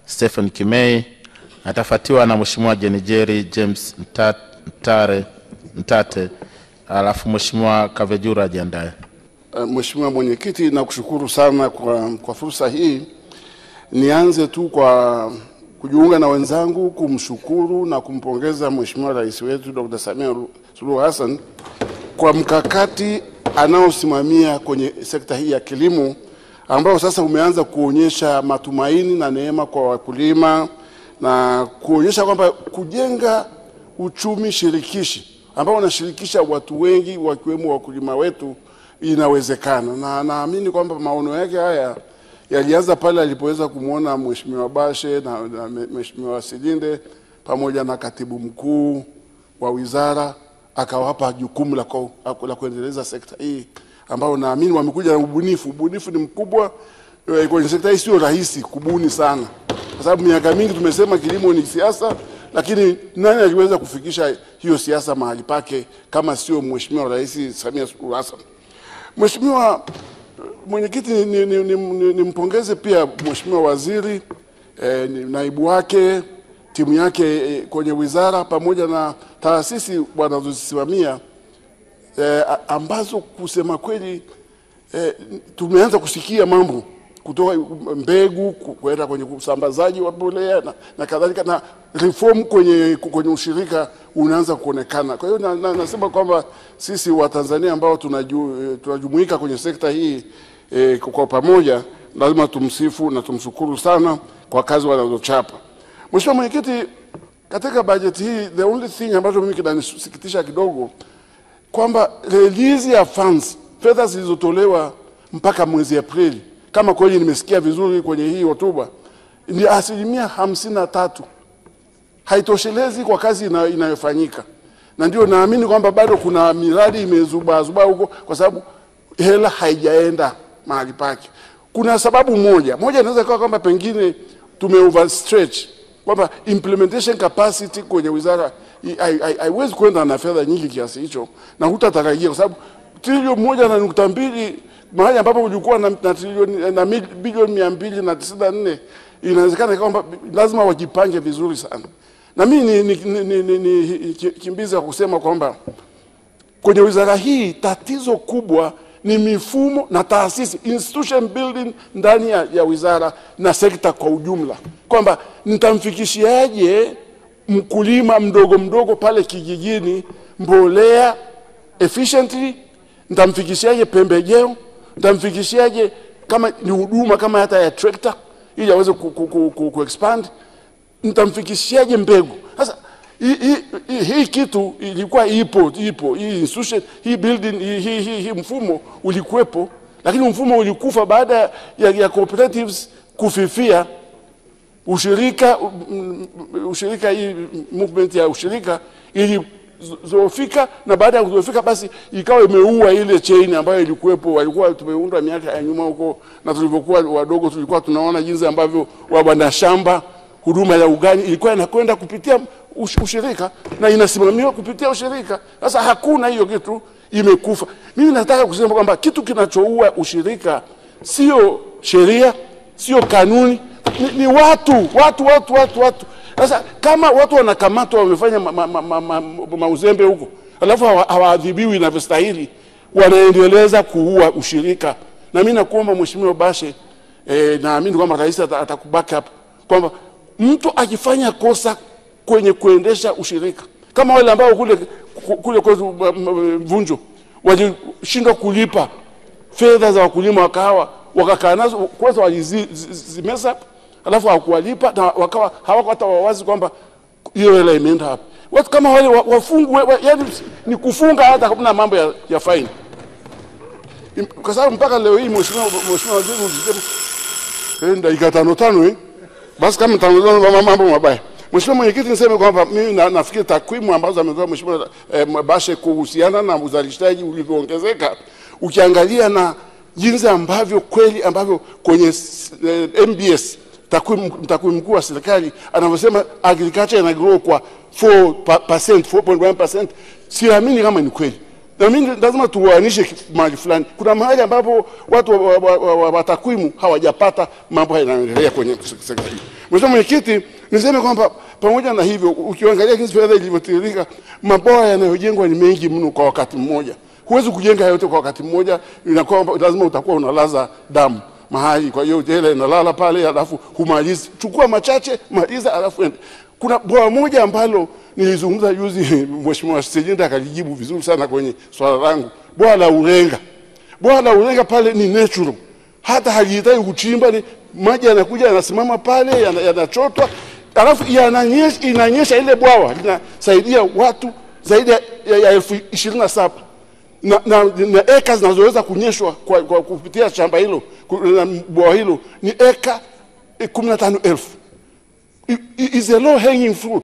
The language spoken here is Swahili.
Stephen Kimei, atafuatiwa na Mheshimiwa Jenijeri James Mtate, alafu Mheshimiwa Kavejura ajiandae. Mheshimiwa Mwenyekiti, nakushukuru sana kwa fursa hii. Nianze tu kwa kujiunga na wenzangu kumshukuru na kumpongeza Mheshimiwa Rais wetu Dr. Samia Suluhu Hassan kwa mkakati anaosimamia kwenye sekta hii ya kilimo, ambao sasa umeanza kuonyesha matumaini na neema kwa wakulima na kuonyesha kwamba kujenga uchumi shirikishi ambao unashirikisha watu wengi wakiwemo wakulima wetu inawezekana. Na naamini kwamba maono yake haya yalianza pale alipoweza kumuona Mheshimiwa Bashe na Mheshimiwa Silinde pamoja na katibu mkuu wa wizara, akawapa jukumu la kuendeleza sekta hii, ambao naamini wamekuja na ubunifu. Ubunifu ni mkubwa kwenye sekta hii, sio rahisi kubuni sana, kwa sababu miaka mingi tumesema kilimo ni siasa, lakini nani aliweza kufikisha hiyo siasa mahali pake kama sio Mheshimiwa Rais Samia Suluhu Hassan. Mheshimiwa Mwenyekiti, nimpongeze pia Mheshimiwa Waziri, naibu wake, timu yake kwenye wizara pamoja na taasisi wanazozisimamia, ambazo kusema kweli tumeanza kusikia mambo kutoka mbegu kwenda kwenye usambazaji wa mbolea na kadhalika, na reform kwenye ushirika unaanza kuonekana. Kwa hiyo nasema kwamba sisi wa Tanzania ambao tunajumuika kwenye sekta hii kwa pamoja lazima tumsifu na tumshukuru sana kwa kazi wanazochapa. Mheshimiwa Mwenyekiti, katika bajeti hii the only thing ambacho mimi kinanisikitisha kidogo kwamba release ya funds, fedha zilizotolewa mpaka mwezi Aprili, kama kweli nimesikia vizuri kwenye hii hotuba, ni 53%. Haitoshelezi kwa kazi inayofanyika. Na ndio naamini kwamba bado kuna miradi imezuba huko kwa sababu hela haijaenda mahali pake. Kuna sababu moja inaweza kuwa kwamba pengine tume overstretch, kwamba implementation capacity kwenye wizara haiwezi kwenda na fedha nyingi kiasi hicho, na hutatarajia kwa sababu trilioni 1.2 mahali ambapo ulikuwa na trilioni na bilioni 294, inawezekana kwamba lazima wajipange vizuri sana. Na mimi ni kimbiza kusema kwamba kwenye wizara hii tatizo kubwa ni mifumo na taasisi, institution building ndani ya wizara na sekta kwa ujumla, kwamba nitamfikishiaje mkulima mdogo pale kijijini mbolea efficiently, nitamfikishiaje pembejeo, nitamfikishiaje kama ni huduma kama hata ya tractor ili aweze ku-expand, nitamfikishiaje mbegu. Sasa hii kitu ilikuwa ipo hii institution, hii building, hii mfumo ulikuwepo, lakini mfumo ulikufa baada ya cooperatives kufifia. Ushirika hii movement ya ushirika ilizofika, na baada ya kuzofika basi ikawa imeua ile chain ambayo ilikuwepo. Walikuwa tumeunda miaka ya nyuma huko, na tulipokuwa wadogo tulikuwa tunaona jinsi ambavyo wabanda shamba, huduma ya ugani ilikuwa inakwenda kupitia ushirika na inasimamiwa kupitia ushirika. Sasa hakuna hiyo kitu, imekufa. Mimi nataka kusema kwamba kitu kinachoua ushirika sio sheria, sio kanuni, ni watu. Sasa kama watu wanakamatwa wamefanya mauzembe huko, alafu hawaadhibiwi inavyostahili, wanaendeleza kuua ushirika. Na mimi nakuomba Mheshimiwa Bashe, naamini kwamba rais atakuback up, kwamba mtu akifanya kosa kwenye kuendesha ushirika, kama wale ambao kule kwa Vunjo walishindwa kulipa fedha za wakulima wa kahawa, wakakaa nazo kwanza walizimesa, alafu hawakuwalipa na wakawa hawako hata wawazi kwamba hiyo hela imeenda hapa. Watu kama wale wafungwe, yani ni kufunga hata kuna mambo ya fine. Kwa sababu mpaka leo hii Mheshimiwa Waziri unasema dakika 5 basi kama 5 mambo mabaya. Mheshimiwa Mwenyekiti, niseme kwamba mimi nafikiri takwimu ambazo ametoa Mheshimiwa Bashe kuhusiana na uzalishaji ulivyoongezeka, ukiangalia na jinsi ambavyo kweli ambavyo kwenye MBS takwimu mkuu wa serikali anavyosema agriculture ina grow kwa 4%, 4.1%, siamini kama ni kweli. Na mimi lazima tuwanishe mahali fulani. Kuna mahali ambapo watu wa takwimu hawajapata mambo yanayoendelea kwenye sekta hii. Mheshimiwa Mwenyekiti, niseme kwamba pamoja na hivyo, ukiangalia jinsi fedha ilivyotiririka, mabwawa yanayojengwa ni mengi mno kwa wakati mmoja. Huwezi kujenga yote kwa wakati mmoja, inakuwa lazima utakuwa unalaza damu mahali. Kwa hiyo ile inalala pale, alafu humalizi. Chukua machache, maliza, alafu ende. Kuna bwawa moja ambalo nilizungumza juzi, Mheshimiwa Sejinda akalijibu vizuri sana kwenye swala langu. Bwawa la Urenga. Bwawa la Urenga pale ni natural. Hata hajihitaji kuchimba, ni maji yanakuja yanasimama pale, yanachotwa, alafu inanyesha ile bwawa linasaidia watu zaidi ya 27,000 na eka zinazoweza kunyeshwa kwa kupitia shamba hilo, bwawa hilo ni eka 15,000. Is a low hanging fruit.